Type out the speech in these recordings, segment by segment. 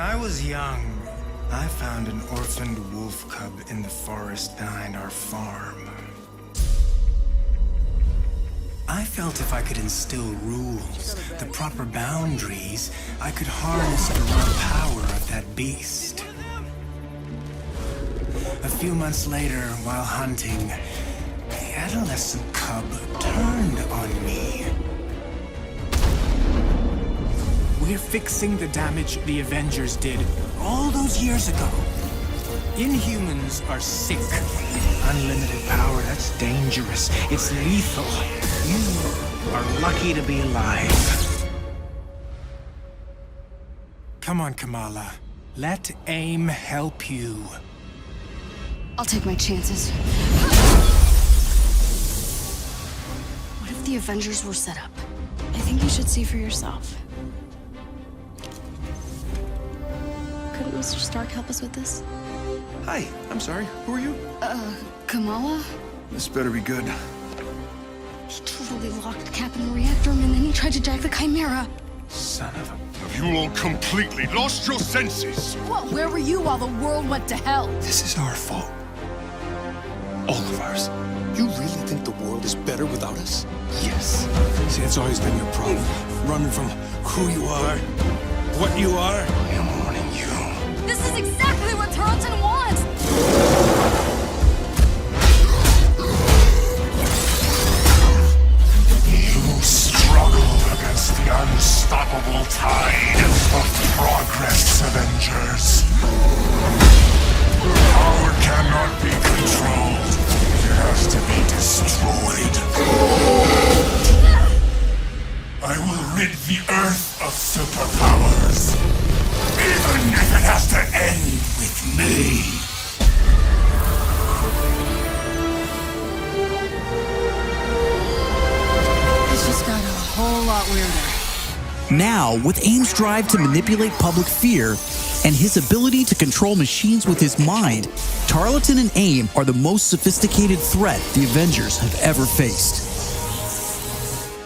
I was young, I found an orphaned wolf cub in the forest behind our farm. I felt if I could instill rules, the proper boundaries, I could harness the raw power of that beast. A few months later, while hunting, the adolescent cub turned on me. We're fixing the damage the Avengers did all those years ago. Inhumans are sick. Unlimited power, that's dangerous. It's lethal. You are lucky to be alive. Come on, Kamala. Let AIM help you. I'll take my chances. What if the Avengers were set up? I think you should see for yourself. Couldn't Mr. Stark help us with this? Hi, I'm sorry. Who are you? Kamala? This better be good. He totally locked Cap in the reactor room and then he tried to jack the Chimera. Son of a... Have you all completely lost your senses? Well, where were you while the world went to hell? This is our fault. All of ours. You really think the world is better without us? Yes. See, that's always been your problem. Running from who you are, what you are. I'm warning you. This is exactly what Tarleton wants! You struggle against the unstoppable tide of progress, Avengers. Power cannot be controlled. It has to be destroyed. I will rid the Earth of superpowers. Even if it has to end with me. This just got a whole lot weirder. Now, with AIM's drive to manipulate public fear and his ability to control machines with his mind, Tarleton and AIM are the most sophisticated threat the Avengers have ever faced.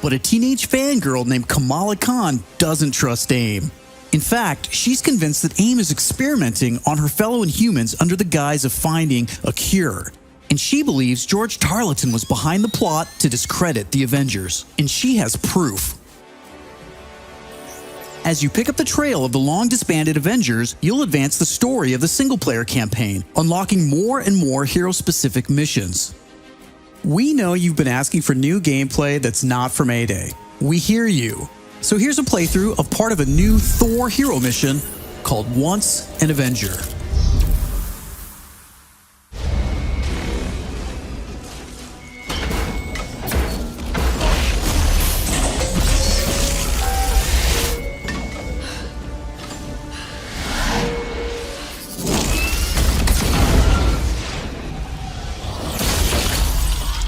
But a teenage fangirl named Kamala Khan doesn't trust AIM. In fact, she's convinced that AIM is experimenting on her fellow Inhumans under the guise of finding a cure. And she believes George Tarleton was behind the plot to discredit the Avengers. And she has proof. As you pick up the trail of the long-disbanded Avengers, you'll advance the story of the single-player campaign, unlocking more and more hero-specific missions. We know you've been asking for new gameplay that's not from A-Day. We hear you. So here's a playthrough of part of a new Thor hero mission called Once an Avenger.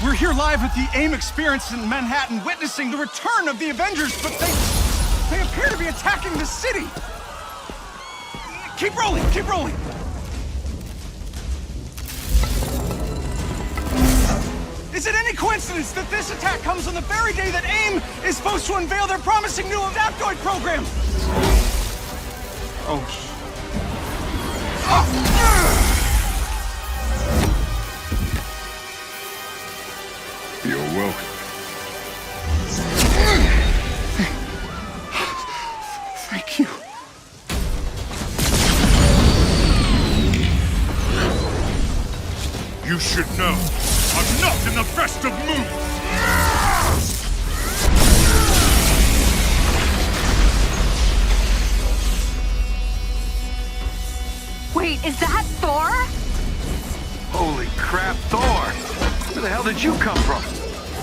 We're here live at the AIM experience in Manhattan, witnessing the return of the Avengers, but they appear to be attacking the city. Keep rolling, keep rolling. Is it any coincidence that this attack comes on the very day that AIM is supposed to unveil their promising new Adaptoid program? Oh. You're welcome. Thank you. You should know, I'm not in the best of moods! Wait, is that Thor? Holy crap, Thor! Where the hell did you come from?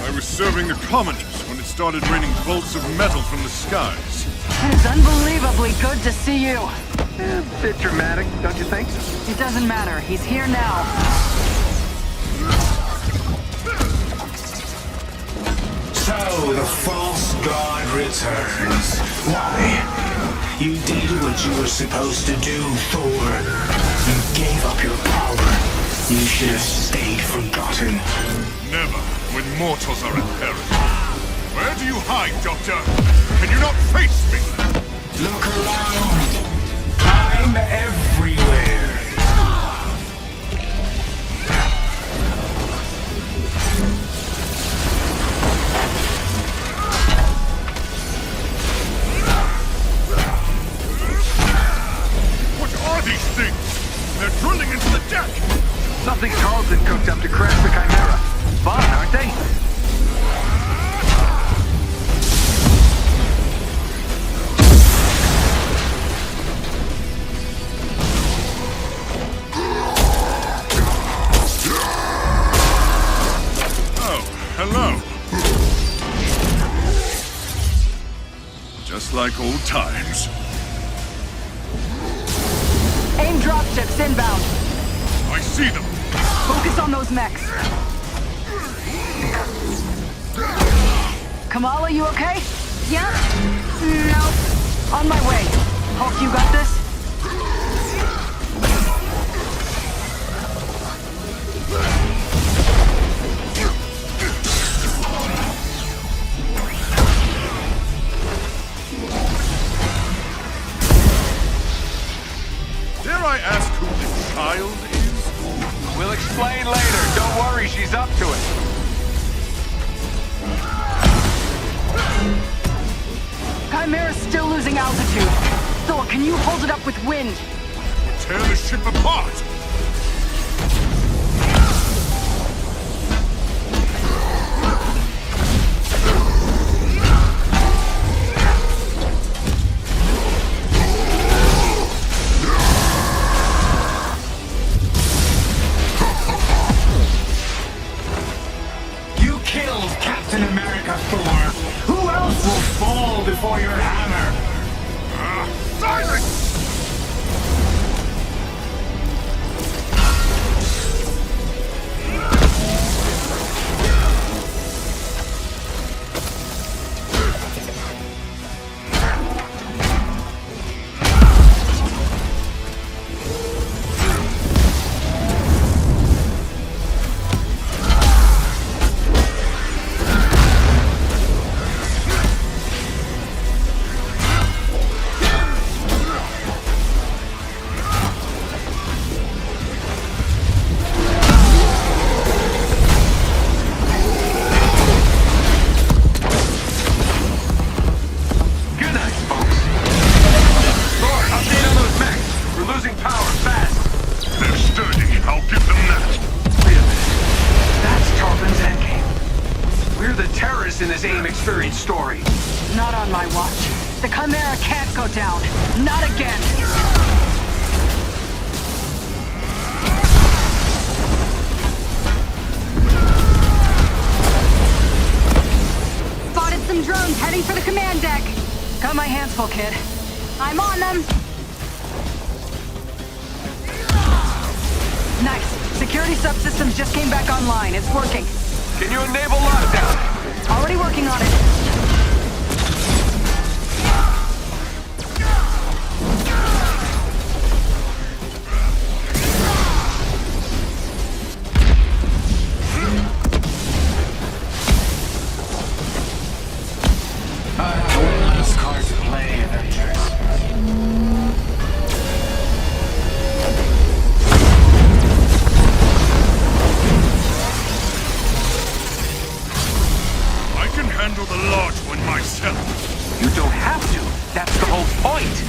I was serving the commoners when it started raining bolts of metal from the skies. It's unbelievably good to see you. A bit dramatic, don't you think? It doesn't matter. He's here now. So, the false god returns. Why? You did what you were supposed to do, Thor. You gave up your power. You should have stayed forgotten. Never, when mortals are at peril. Where do you hide, Doctor? Can you not face me? Look around. I Tarleton cooked up to crash the Chimera. Fun, aren't they? Hello. Just like old times. AIM dropships inbound. I see them. Focus on those mechs. Kamala, you okay? Yeah? No. On my way. Hulk, you got this? Dare I ask who the child is? We'll explain later. Don't worry, she's up to it. Chimera's still losing altitude. Thor, can you hold it up with wind? Tear the ship apart! You killed Captain America, Thor. Who else will fall before your hammer? Silence! In this AIM experience story. Not on my watch. The Chimera can't go down. Not again. Spotted some drones heading for the command deck. Got my hands full, kid. I'm on them. Nice. Security subsystems just came back online. It's working. Can you enable lockdown? Already working on it. One last card to play, Avengers. I can handle the large one myself. You don't have to. That's the whole point.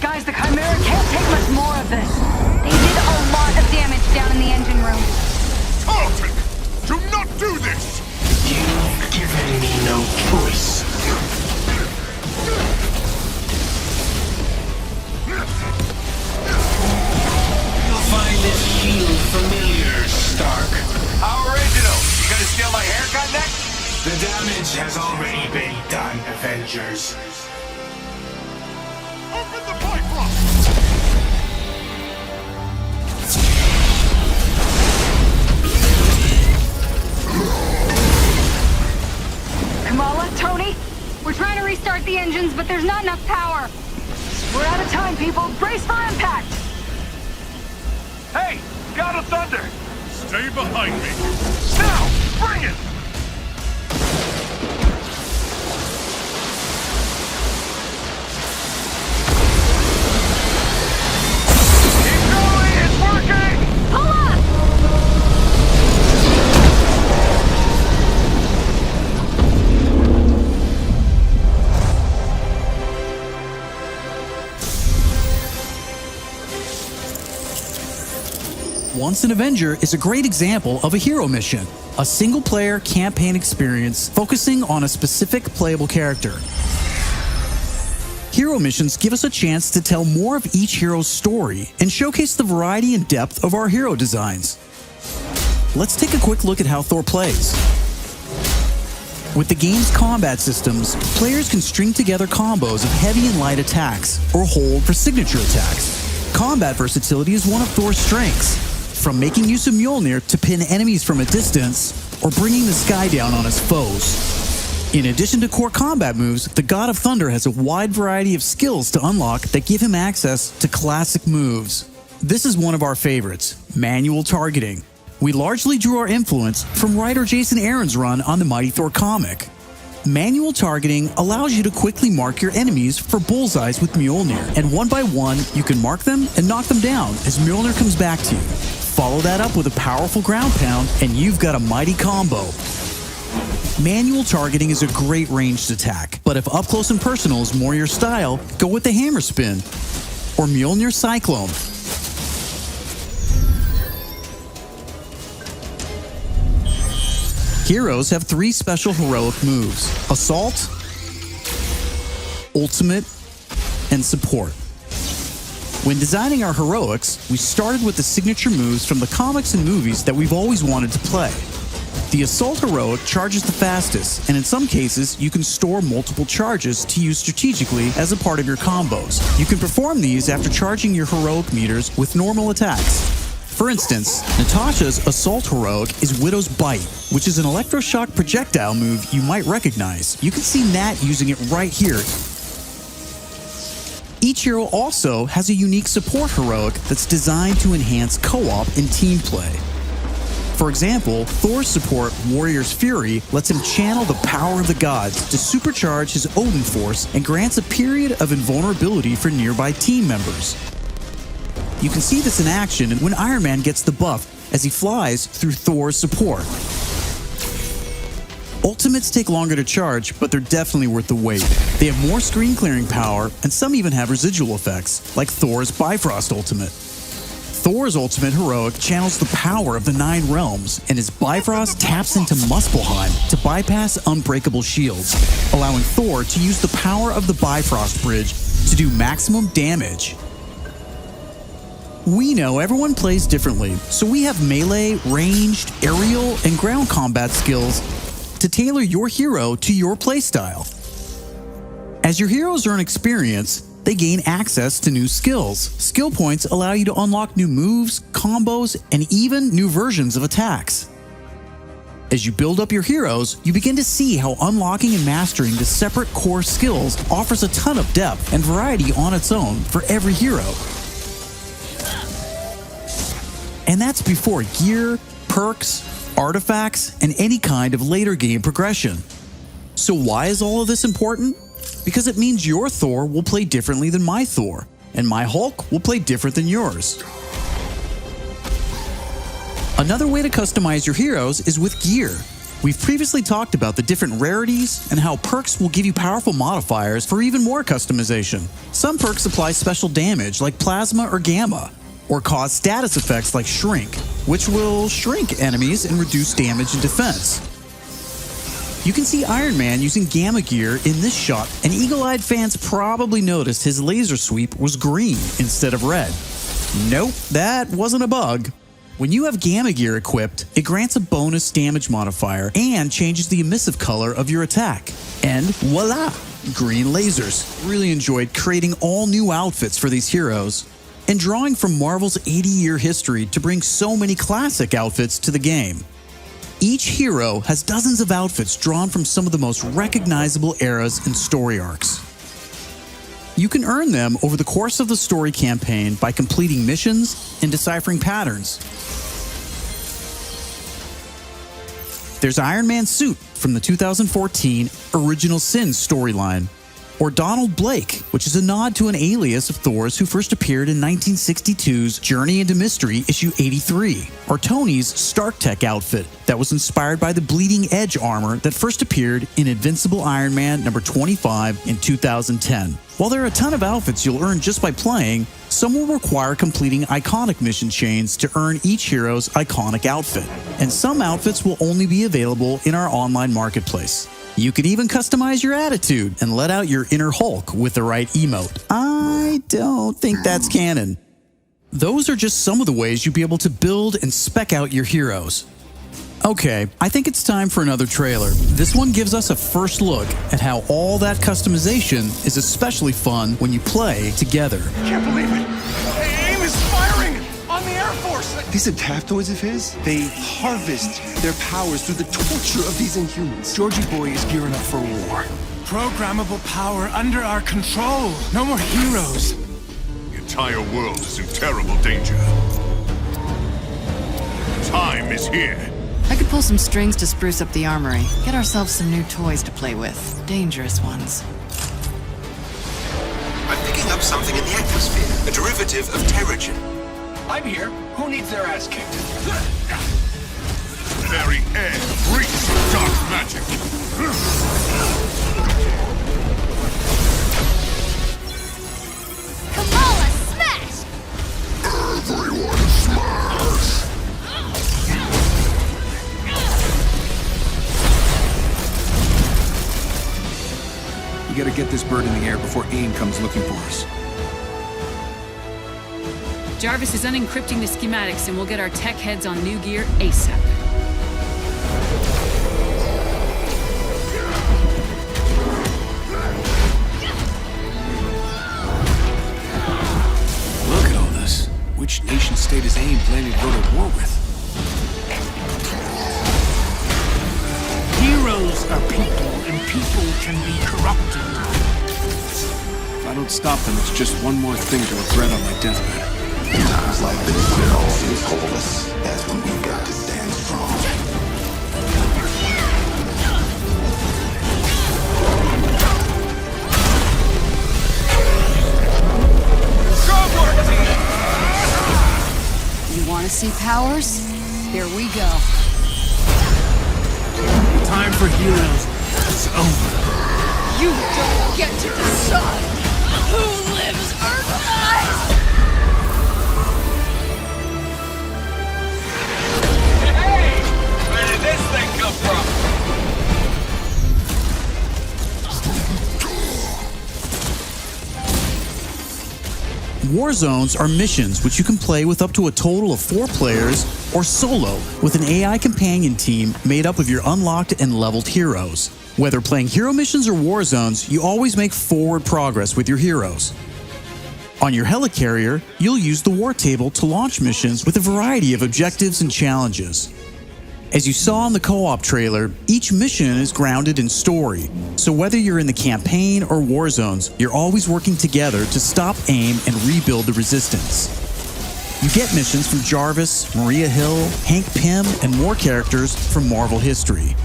Guys, the Chimera can't take much more of this. They did a lot of damage down in the engine room. Tarleton! Do not do this! You've given me no choice. You'll find this shield familiar, Stark. How original. You gonna steal my haircut next? The damage has already been done, Avengers. Open the pipe lock! Kamala, Tony, we're trying to restart the engines, but there's not enough power. We're out of time, people. Brace for impact. Hey, God of Thunder! Stay behind me. Now, bring it! Keep going, it's working! Pull up! Once an Avenger is a great example of a hero mission, a single-player campaign experience focusing on a specific playable character. Hero missions give us a chance to tell more of each hero's story and showcase the variety and depth of our hero designs. Let's take a quick look at how Thor plays. With the game's combat systems, players can string together combos of heavy and light attacks, or hold for signature attacks. Combat versatility is one of Thor's strengths, from making use of Mjolnir to pin enemies from a distance, or bringing the sky down on his foes. In addition to core combat moves, the God of Thunder has a wide variety of skills to unlock that give him access to classic moves. This is one of our favorites, manual targeting. We largely drew our influence from writer Jason Aaron's run on the Mighty Thor comic. Manual targeting allows you to quickly mark your enemies for bullseyes with Mjolnir, and one by one, you can mark them and knock them down as Mjolnir comes back to you. Follow that up with a powerful ground pound, and you've got a mighty combo. Manual targeting is a great ranged attack, but if up close and personal is more your style, go with the hammer spin or Mjolnir Cyclone. Heroes have 3 special heroic moves: Assault, Ultimate, and Support. When designing our heroics, we started with the signature moves from the comics and movies that we've always wanted to play. The Assault heroic charges the fastest, and in some cases, you can store multiple charges to use strategically as a part of your combos. You can perform these after charging your heroic meters with normal attacks. For instance, Natasha's Assault heroic is Widow's Bite, which is an electroshock projectile move you might recognize. You can see Nat using it right here. Each hero also has a unique support heroic that's designed to enhance co-op and team play. For example, Thor's support, Warrior's Fury, lets him channel the power of the gods to supercharge his Odin force and grants a period of invulnerability for nearby team members. You can see this in action when Iron Man gets the buff as he flies through Thor's support. Ultimates take longer to charge, but they're definitely worth the wait. They have more screen clearing power, and some even have residual effects, like Thor's Bifrost Ultimate. Thor's Ultimate heroic channels the power of the 9 realms, and his Bifrost taps into Muspelheim to bypass unbreakable shields, allowing Thor to use the power of the Bifrost Bridge to do maximum damage. We know everyone plays differently, so we have melee, ranged, aerial, and ground combat skills to tailor your hero to your playstyle. As your heroes earn experience, they gain access to new skills. Skill points allow you to unlock new moves, combos, and even new versions of attacks. As you build up your heroes, you begin to see how unlocking and mastering the separate core skills offers a ton of depth and variety on its own for every hero. And that's before gear, perks, artifacts, and any kind of later game progression. So why is all of this important? Because it means your Thor will play differently than my Thor, and my Hulk will play different than yours. Another way to customize your heroes is with gear. We've previously talked about the different rarities and how perks will give you powerful modifiers for even more customization. Some perks apply special damage like plasma or gamma, or cause status effects like Shrink, which will shrink enemies and reduce damage and defense. You can see Iron Man using gamma gear in this shot, and eagle-eyed fans probably noticed his laser sweep was green instead of red. Nope, that wasn't a bug. When you have gamma gear equipped, it grants a bonus damage modifier and changes the emissive color of your attack. And voila, green lasers. Really enjoyed creating all new outfits for these heroes, and drawing from Marvel's 80-year history to bring so many classic outfits to the game. Each hero has dozens of outfits drawn from some of the most recognizable eras and story arcs. You can earn them over the course of the story campaign by completing missions and deciphering patterns. There's Iron Man's suit from the 2014 Original Sin storyline, or Donald Blake, which is a nod to an alias of Thor's who first appeared in 1962's Journey into Mystery issue 83, or Tony's Stark Tech outfit that was inspired by the Bleeding Edge armor that first appeared in Invincible Iron Man number 25 in 2010. While there are a ton of outfits you'll earn just by playing, Some will require completing iconic mission chains to earn each hero's iconic outfit, and some outfits will only be available in our online marketplace. You can even customize your attitude and let out your inner Hulk with the right emote. I don't think that's canon. Those are just some of the ways you'll be able to build and spec out your heroes. Okay, I think it's time for another trailer. This one gives us a first look at how all that customization is especially fun when you play together. Can't believe it! AIM is firing on the Air Force! These adaptoids of his, they harvest their powers through the torture of these Inhumans. Georgie Boy is gearing up for war. Programmable power under our control. No more heroes. The entire world is in terrible danger. Time is here. I could pull some strings to spruce up the armory. Get ourselves some new toys to play with. Dangerous ones. I'm picking up something in the atmosphere. A derivative of Terrigen. I'm here. Who needs their ass kicked? Very air reeks of dark magic. Kamala, smash! Everyone smash! We gotta get this bird in the air before AIM comes looking for us. Jarvis is unencrypting the schematics and we'll get our tech heads on new gear ASAP. Look at all this. Which nation state is AIM planning to go to war with? Heroes are people, and people can be corrupted. If I don't stop them, it's just one more thing to regret on my deathbed. Times like this, when all seems hopeless, that's when we've got to stand strong. You want to see powers? Here we go. Time for heroes is over. You don't get to decide who lives or dies! Hey! Where did this thing come from? War zones are missions which you can play with up to a total of 4 players or solo with an AI companion team made up of your unlocked and leveled heroes. Whether playing hero missions or war zones, you always make forward progress with your heroes. On your helicarrier, you'll use the war table to launch missions with a variety of objectives and challenges. As you saw in the co-op trailer, each mission is grounded in story, so whether you're in the campaign or war zones, you're always working together to stop AIM and rebuild the resistance. You get missions from Jarvis, Maria Hill, Hank Pym, and more characters from Marvel history.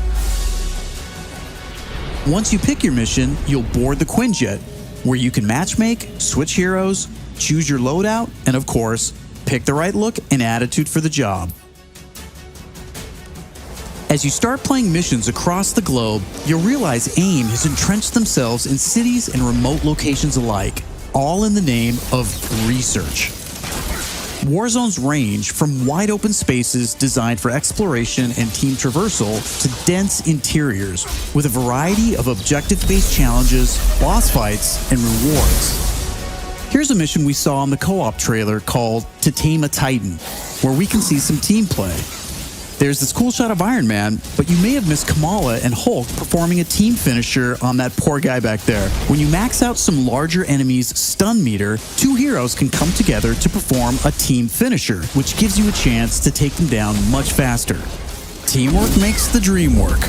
Once you pick your mission, you'll board the Quinjet, where you can matchmake, switch heroes, choose your loadout, and of course, pick the right look and attitude for the job. As you start playing missions across the globe, you'll realize AIM has entrenched themselves in cities and remote locations alike, all in the name of research. War zones range from wide open spaces designed for exploration and team traversal to dense interiors with a variety of objective-based challenges, boss fights, and rewards. Here's a mission we saw in the co-op trailer called To Tame a Titan, where we can see some team play. There's this cool shot of Iron Man, but you may have missed Kamala and Hulk performing a team finisher on that poor guy back there. When you max out some larger enemies' stun meter, 2 heroes can come together to perform a team finisher, which gives you a chance to take them down much faster. Teamwork makes the dream work.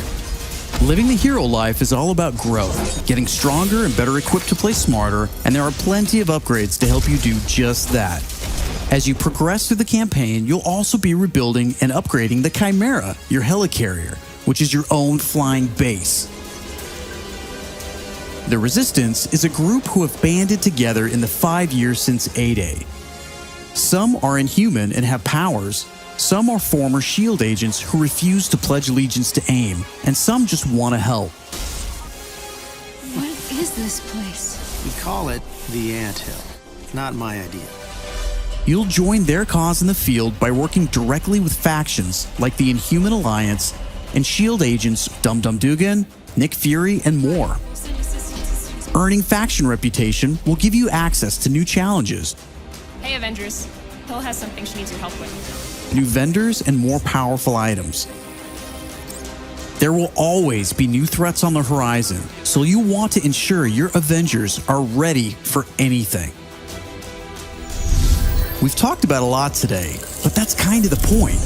Living the hero life is all about growth, getting stronger and better equipped to play smarter, and there are plenty of upgrades to help you do just that. As you progress through the campaign, you'll also be rebuilding and upgrading the Chimera, your helicarrier, which is your own flying base. The Resistance is a group who have banded together in the 5 years since A-Day. Some are inhuman and have powers, some are former SHIELD agents who refuse to pledge allegiance to AIM, and some just want to help. What is this place? We call it the Anthill. Not my idea. You'll join their cause in the field by working directly with factions like the Inhuman Alliance and S.H.I.E.L.D. agents Dum Dum Dugan, Nick Fury, and more. Earning faction reputation will give you access to new challenges, Hey, Avengers. Hill has something she needs your help with. new vendors, and more powerful items. There will always be new threats on the horizon, so you want to ensure your Avengers are ready for anything. We've talked about a lot today, but that's kind of the point.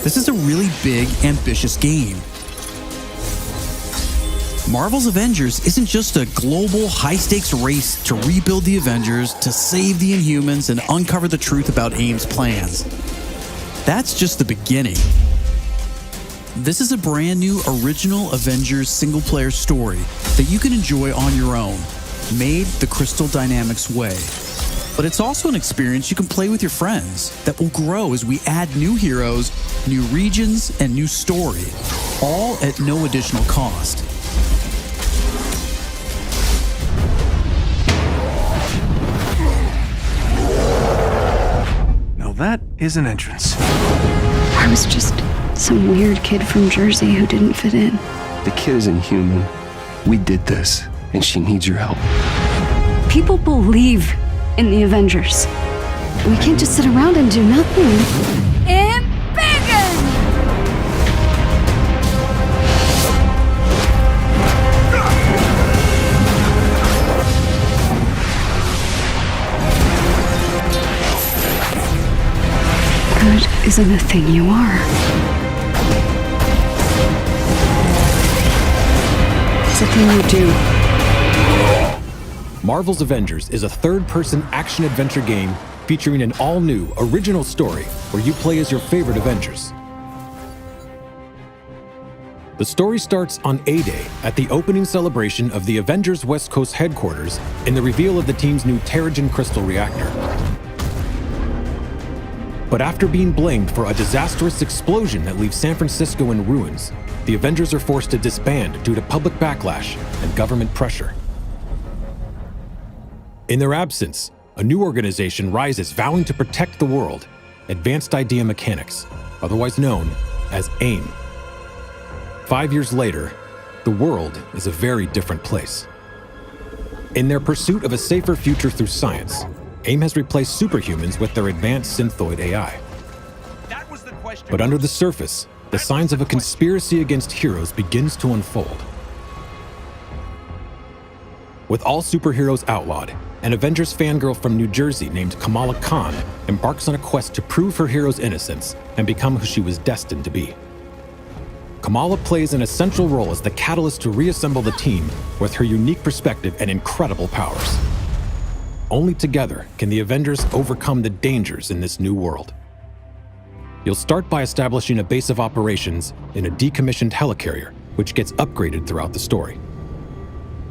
This is a really big, ambitious game. Marvel's Avengers isn't just a global, high-stakes race to rebuild the Avengers, to save the Inhumans, and uncover the truth about AIM's plans. That's just the beginning. This is a brand new original Avengers single-player story that you can enjoy on your own, made the Crystal Dynamics way. But it's also an experience you can play with your friends that will grow as we add new heroes, new regions, and new story, all at no additional cost. Now that is an entrance. I was just some weird kid from Jersey who didn't fit in. The kid isn't human. We did this, and she needs your help. People believe in the Avengers. We can't just sit around and do nothing. Embiggen! Good isn't a thing you are. It's a thing you do. Marvel's Avengers is a third-person action-adventure game featuring an all-new, original story where you play as your favorite Avengers. The story starts on A-Day at the opening celebration of the Avengers West Coast headquarters and the reveal of the team's new Terrigen Crystal reactor. But after being blamed for a disastrous explosion that leaves San Francisco in ruins, the Avengers are forced to disband due to public backlash and government pressure. In their absence, a new organization rises vowing to protect the world, Advanced Idea Mechanics, otherwise known as AIM. 5 years later, the world is a very different place. In their pursuit of a safer future through science, AIM has replaced superhumans with their advanced synthoid AI. But under the surface, the signs of a conspiracy against heroes begins to unfold. With all superheroes outlawed, an Avengers fangirl from New Jersey named Kamala Khan embarks on a quest to prove her hero's innocence and become who she was destined to be. Kamala plays an essential role as the catalyst to reassemble the team with her unique perspective and incredible powers. Only together can the Avengers overcome the dangers in this new world. You'll start by establishing a base of operations in a decommissioned helicarrier, which gets upgraded throughout the story.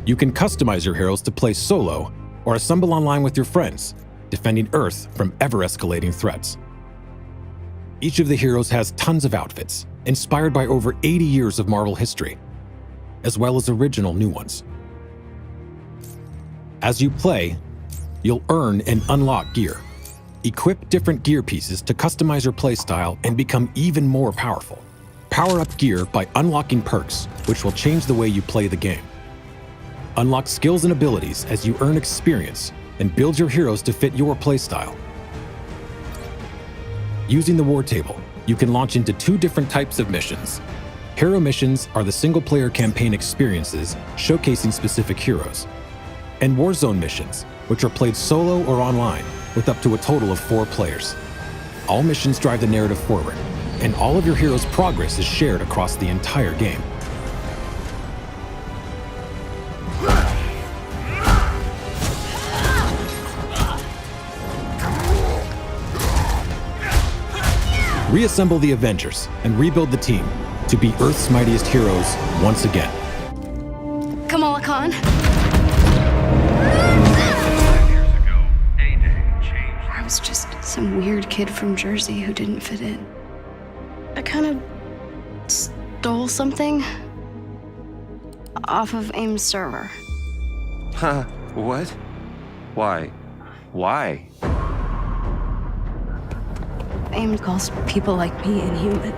You can customize your heroes to play solo or assemble online with your friends, defending Earth from ever-escalating threats. Each of the heroes has tons of outfits, inspired by over 80 years of Marvel history, as well as original new ones. As you play, you'll earn and unlock gear. Equip different gear pieces to customize your playstyle and become even more powerful. Power up gear by unlocking perks, which will change the way you play the game. Unlock skills and abilities as you earn experience and build your heroes to fit your playstyle. Using the war table, you can launch into 2 different types of missions. Hero missions are the single-player campaign experiences showcasing specific heroes. And Warzone missions, which are played solo or online with up to a total of 4 players. All missions drive the narrative forward, and all of your heroes' progress is shared across the entire game. Reassemble the Avengers and rebuild the team to be Earth's mightiest heroes once again. Kamala Khan. I was just some weird kid from Jersey who didn't fit in. I kind of stole something off of AIM's server. Huh? What? Why? Why? AIM calls people like me inhuman.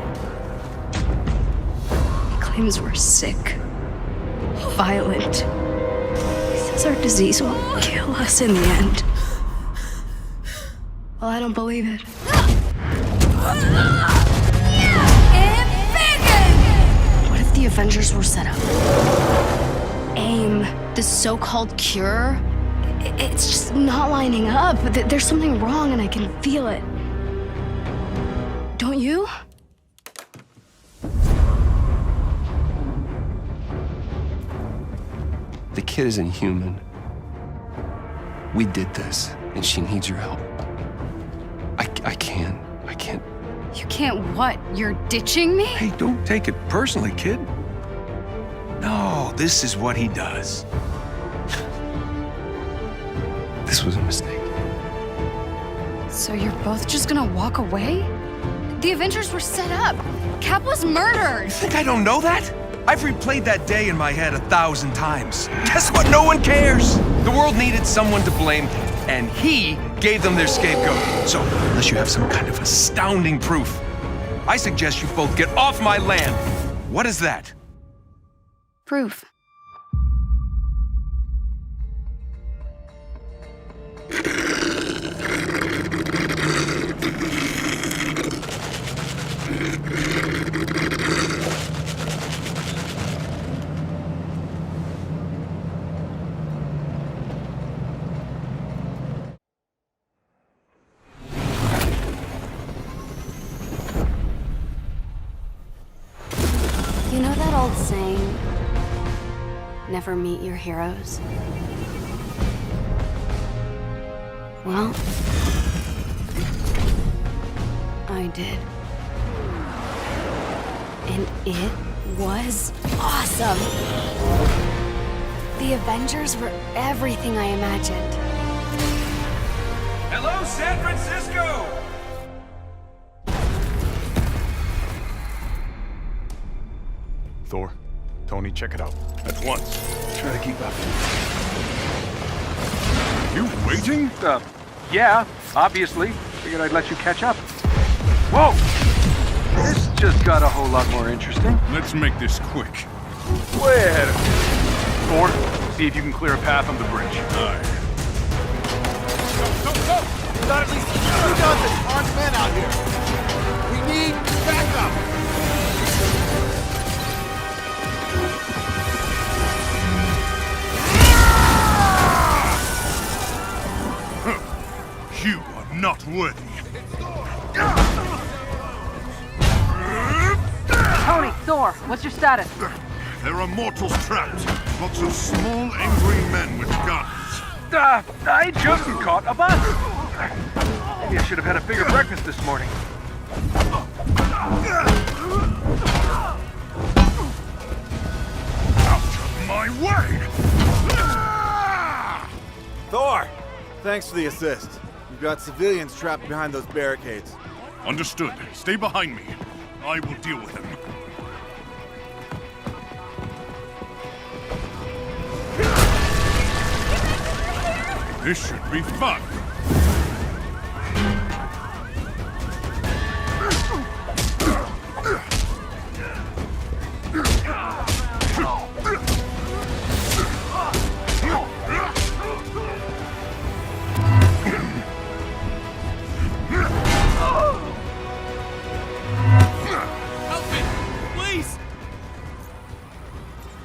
He claims we're sick, violent. He says our disease will kill us in the end. Well, I don't believe it. What if the Avengers were set up? AIM, the so-called cure, it's just not lining up. There's something wrong and I can feel it. Don't you? The kid is inhuman. We did this, and she needs your help. I can't. You can't what? You're ditching me? Hey, don't take it personally, kid. No, this is what he does. This was a mistake. So you're both just gonna walk away? The Avengers were set up. Cap was murdered. You think I don't know that? I've replayed that day in my head 1,000 times. Guess what? No one cares. The world needed someone to blame, and he gave them their scapegoat. So, unless you have some kind of astounding proof, I suggest you both get off my land. What is that? Proof. You know that old saying, never meet your heroes? Well, I did. And it was awesome. The Avengers were everything I imagined. Hello, San Francisco! Thor, Tony, check it out. At once. Try to keep up. You waiting? Yeah, obviously. Figured I'd let you catch up. Whoa! This just got a whole lot more interesting. Let's make this quick. Way ahead of me. Thor, see if you can clear a path on the bridge. Aye. Go! We got at least 2 dozen armed men out here. We need backup. You are not worthy. Tony, Thor, what's your status? There are mortals trapped. Lots of small, angry men with guns. I just caught a bus. Maybe I should have had a bigger breakfast this morning. Out of my way! Thor, thanks for the assist. You've got civilians trapped behind those barricades. Understood. Stay behind me. I will deal with them. This should be fun.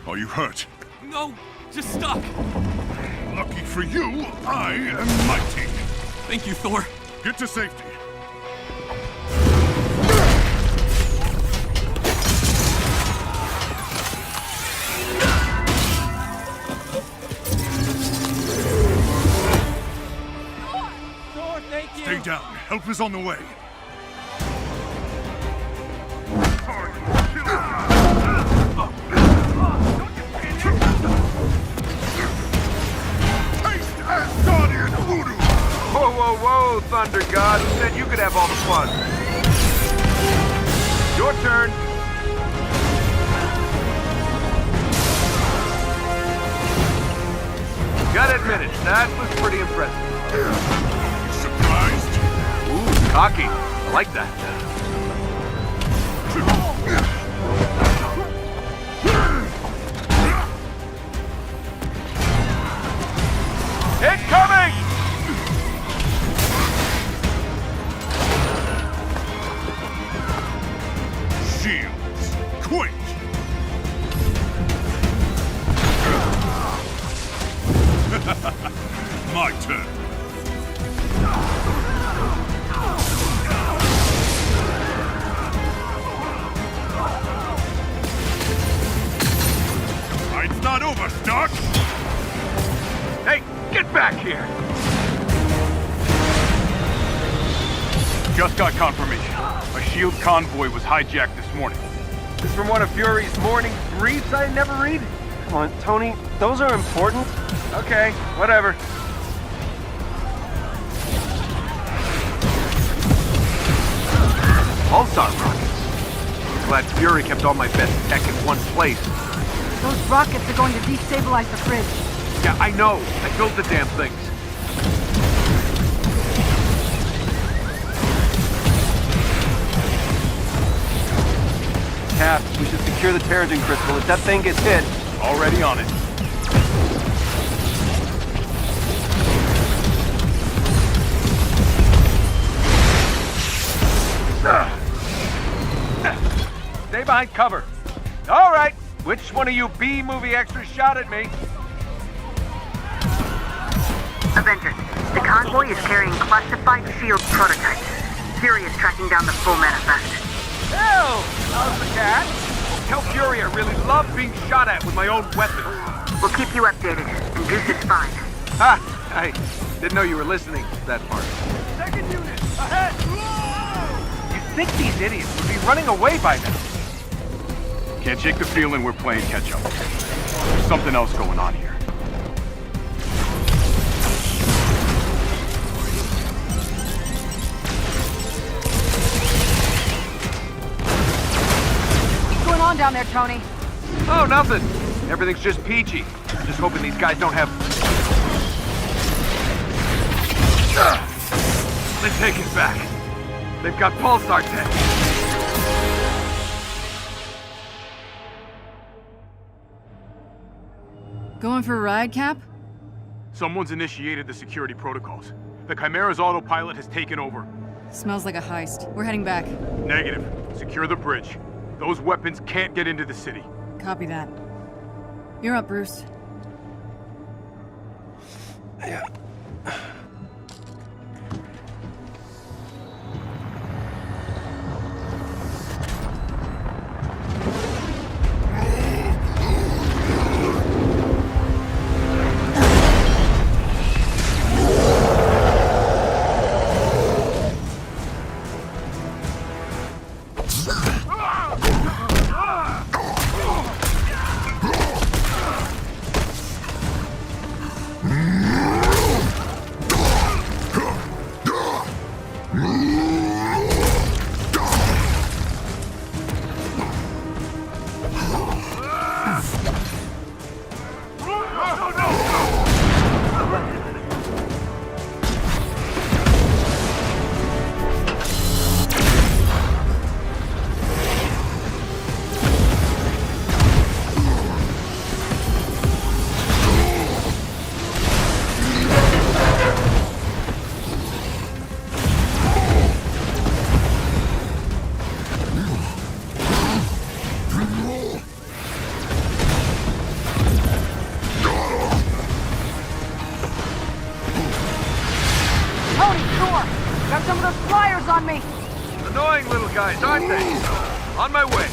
Are you hurt? No, just stuck. Lucky for you, I am mighty. Thank you, Thor. Get to safety. Thor, thank you. Stay down. Help is on the way. Whoa, Thunder God. Who said you could have all the fun? Your turn. Gotta admit it, that was pretty impressive. Surprised? Ooh, cocky. I like that. Incoming! Shields, quick! My turn. Fight's not over, Stark! Hey, get back here! Just got confirmation. A SHIELD convoy was hijacked this morning. This from one of Fury's morning briefs I never read? Come on, Tony, those are important. Okay, whatever. Pulsar rockets. Glad Fury kept all my best tech in one place. Those rockets are going to destabilize the bridge. Yeah, I know. I built the damn things. Cap, we should secure the Terrigen crystal if that thing gets hit. Already on it. Stay behind cover. All right. Which one of you B-movie extras shot at me? Avengers, the convoy is carrying classified SHIELD prototypes. Fury is tracking down the full manifest. Hell, how's the cat? Tell Fury I really love being shot at with my own weapon. We'll keep you updated, and Goose is fine. Ha! I didn't know you were listening to that part. Second unit, ahead! You'd think these idiots would be running away by now. Can't shake the feeling we're playing catch-up. There's something else going on here. What's going on down there, Tony? Oh, nothing. Everything's just peachy. Just hoping these guys don't have... They take it back. They've got pulsar tech. Going for a ride, Cap? Someone's initiated the security protocols. The Chimera's autopilot has taken over. Smells like a heist. We're heading back. Negative. Secure the bridge. Those weapons can't get into the city. Copy that. You're up, Bruce. Yeah. Got some of those flyers on me! Annoying little guys, aren't they? On my way.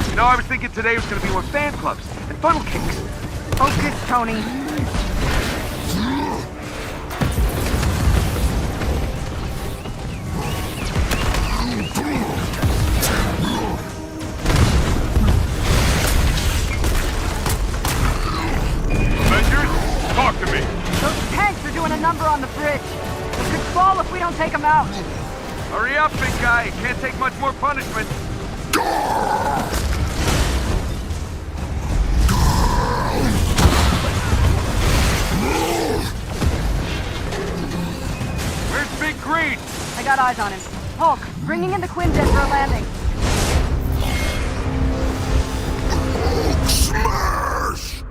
You know, I was thinking today was going to be more fan clubs and funnel cakes. Focus, Tony. number on the bridge. It could fall if we don't take him out. Hurry up, big guy. Can't take much more punishment. Where's Big Green? I got eyes on him. Hulk, bringing in the Quinjet for a landing. Smash!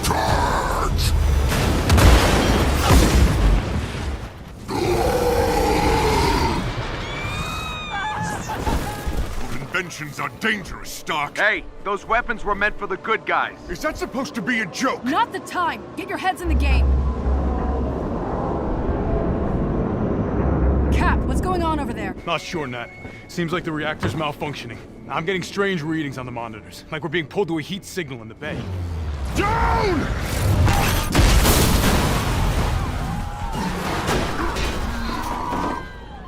Charge! Inventions are dangerous, Stark. Hey, those weapons were meant for the good guys. Is that supposed to be a joke? Not the time. Get your heads in the game. Cap, what's going on over there? Not sure, Nat. Seems like the reactor's malfunctioning. I'm getting strange readings on the monitors, like we're being pulled to a heat signal in the bay. Down!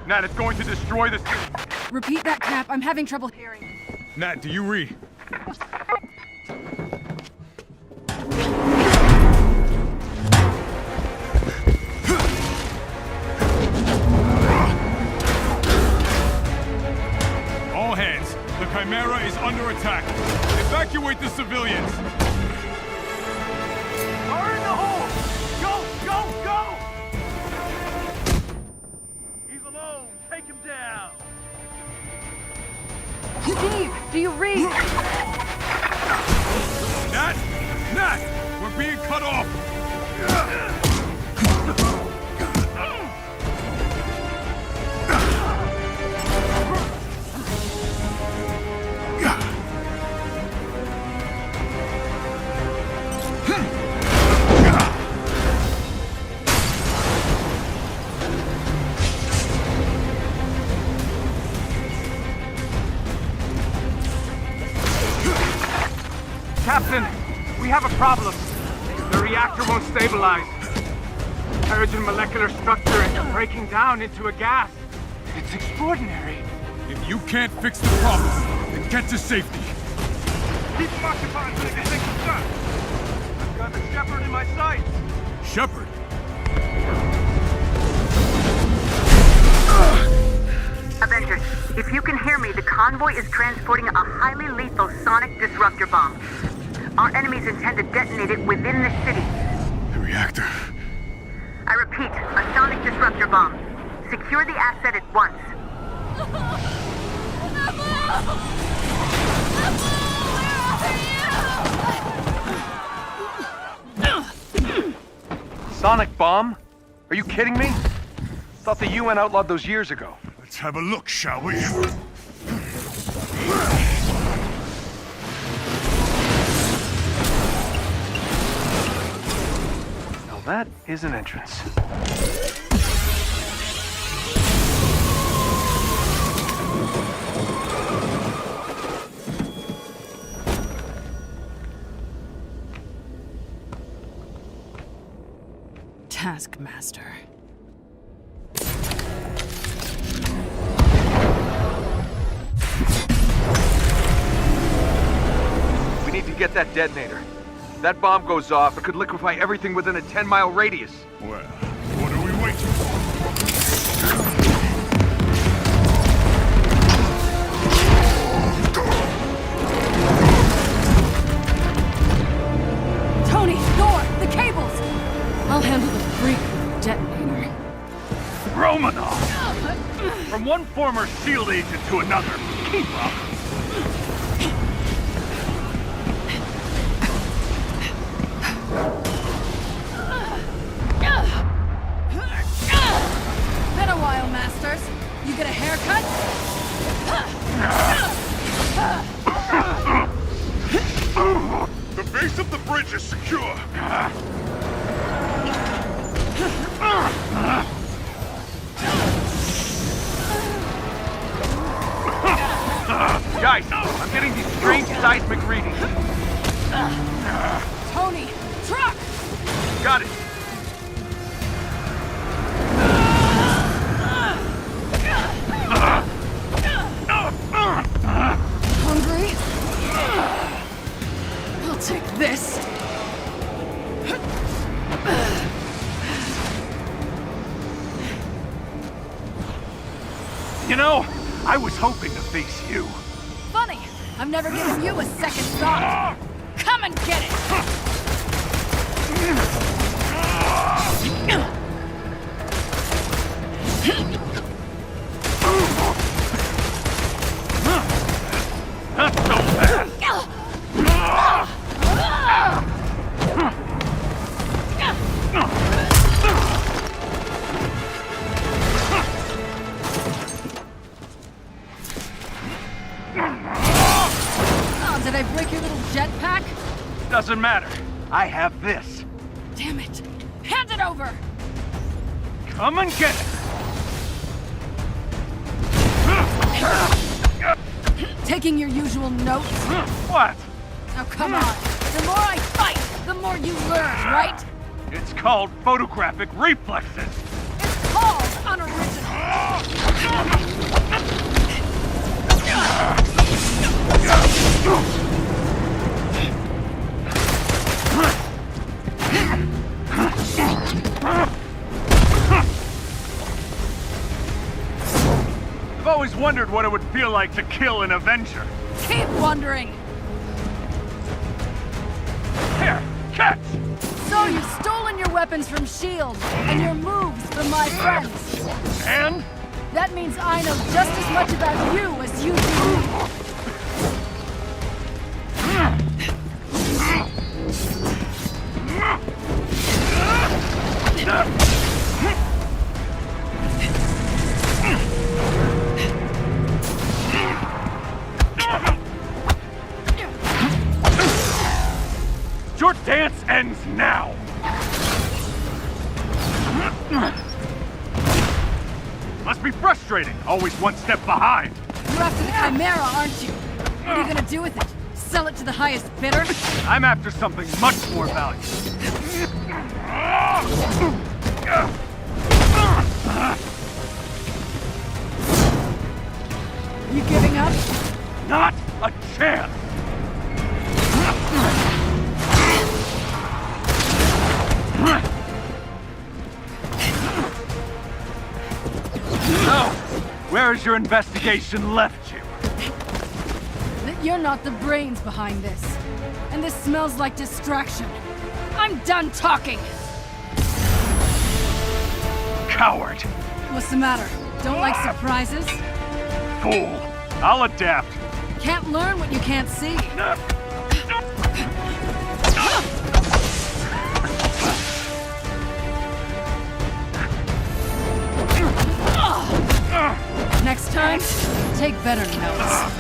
Nat, it's going to destroy this. Repeat that, Cap. I'm having trouble hearing. Nat, do you read? All hands. The Chimera is under attack. Evacuate the civilians. Are in the hole! Go, go, go! He's alone. Take him down. Steve, do you read? Nat! Nat! We're being cut off! Captain, we have a problem. The reactor won't stabilize. Terrigen molecular structure is breaking down into a gas. It's extraordinary. If you can't fix the problem, then get to safety. Keep them occupied until they take some shots. I've got the Shepherd in my sights. Shepherd? Avengers, if you can hear me, the convoy is transporting a highly lethal sonic disruptor bomb. Our enemies intend to detonate it within the city. The reactor. I repeat, a sonic disruptor bomb. Secure the asset at once. Sonic bomb? Are you kidding me? Thought the UN outlawed those years ago. Let's have a look, shall we? Now that is an entrance. Taskmaster. We need to get that detonator. If that bomb goes off, it could liquefy everything within a 10-mile radius. Well, what are we waiting for? Tony, Thor, the cables! I'll handle the freak detonator. Romanov! From one former SHIELD agent to another. Keep up! Been a while, Masters. You get a haircut? The base of the bridge is secure. Guys, I'm getting these strange seismic readings. Tony, truck! Got it. You know, I was hoping to face you. Funny, I've never given you a second thought. Come and get it! Not so fast! Oh, did I break your little jetpack? Doesn't matter. I have this. Damn it! Hand it over! Come and get it! Taking your usual notes? What? Oh, come on. The more I fight, the more you learn, right? It's called photographic reflexes. It's called unoriginal. I've always wondered what it would feel like to kill an Avenger. Keep wondering. Here, catch! So you've stolen your weapons from S.H.I.E.L.D. and your moves from my friends. And? That means I know just as much about you as you do. Your dance ends now! Must be frustrating, always one step behind. You're after the Chimera, aren't you? What are you gonna do with it? Sell it to the highest bidder? I'm after something much more valuable. You giving up? Not a chance! So, where has your investigation left you? That you're not the brains behind this. And this smells like distraction. I'm done talking! Coward! What's the matter? Don't like surprises? Fool! I'll adapt. Can't learn what you can't see. Next time, take better notes.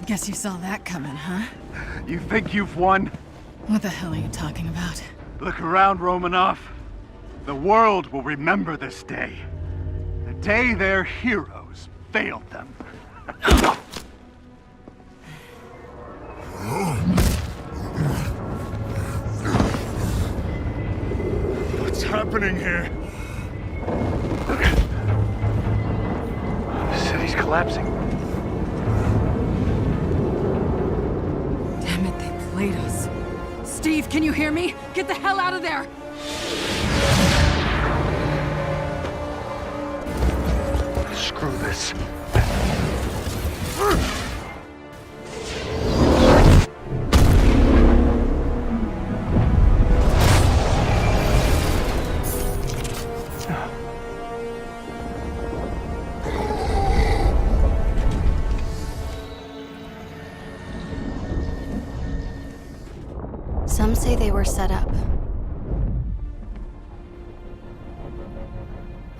Guess you saw that coming, huh? You think you've won? What the hell are you talking about? Look around, Romanoff. The world will remember this day. The day their heroes failed them. What's happening here? The city's collapsing. Damn it, they played us. Steve, can you hear me? Get the hell out of there! Screw this. Some say they were set up.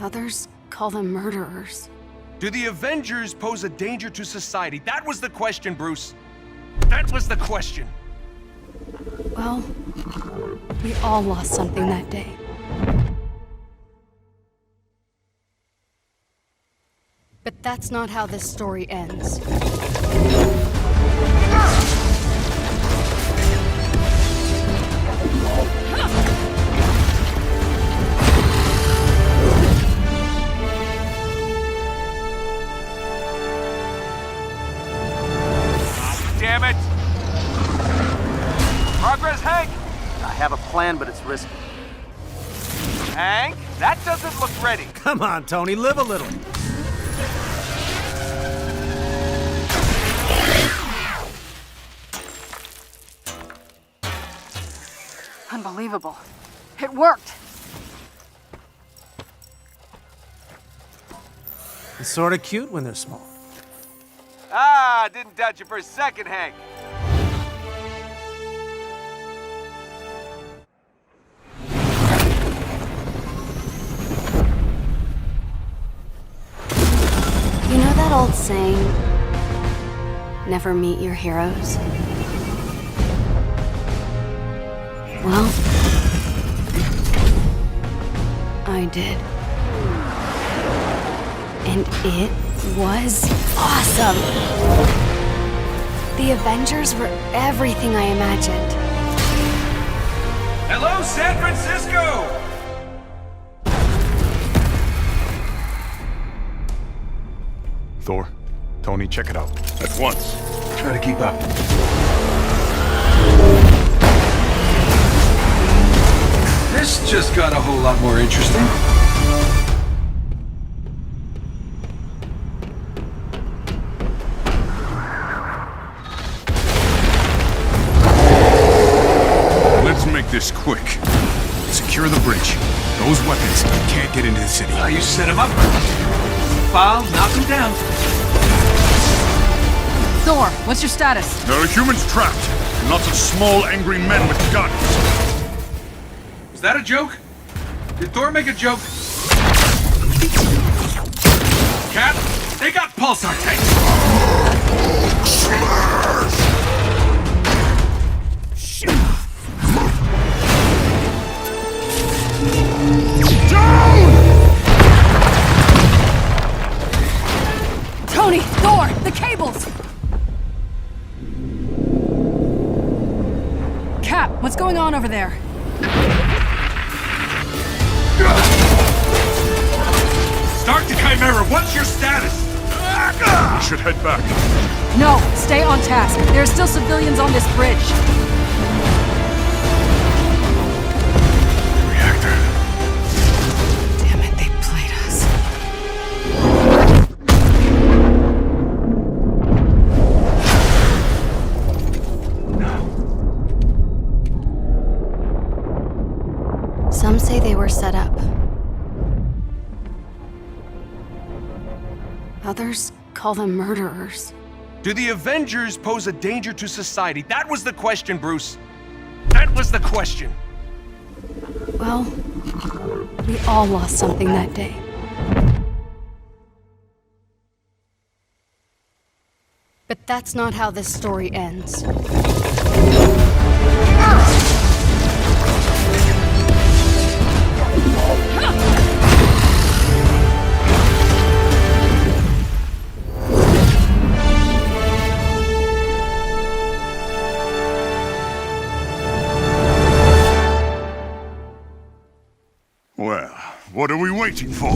Others call them murderers. Do the Avengers pose a danger to society? That was the question, Bruce. That was the question. Well, we all lost something that day. But that's not how this story ends. Where's Hank? I have a plan, but it's risky. Hank, that doesn't look ready. Come on, Tony, live a little. Unbelievable. It worked. It's sort of cute when they're small. Ah, didn't doubt you for a second, Hank. You know that old saying, never meet your heroes? Well, I did. And it was awesome! The Avengers were everything I imagined. Hello, San Francisco! Thor, Tony, check it out. At once. Try to keep up. This just got a whole lot more interesting. Let's make this quick. Secure the bridge. Those weapons can't get into the city. You set him up. Foul, knock him down. Thor, what's your status? There are humans trapped. Lots of small, angry men with guns. Was that a joke? Did Thor make a joke? Cap, they got pulsar tanks. Tony! Thor! The cables! Cap, what's going on over there? Start the Chimera, what's your status? We should head back. No, stay on task. There are still civilians on this bridge. Reactor. Damn it, they played us. Some say they were set up. Others call them murderers. Do the Avengers pose a danger to society? That was the question, Bruce. That was the question. Well, we all lost something that day. But that's not how this story ends. Well, what are we waiting for?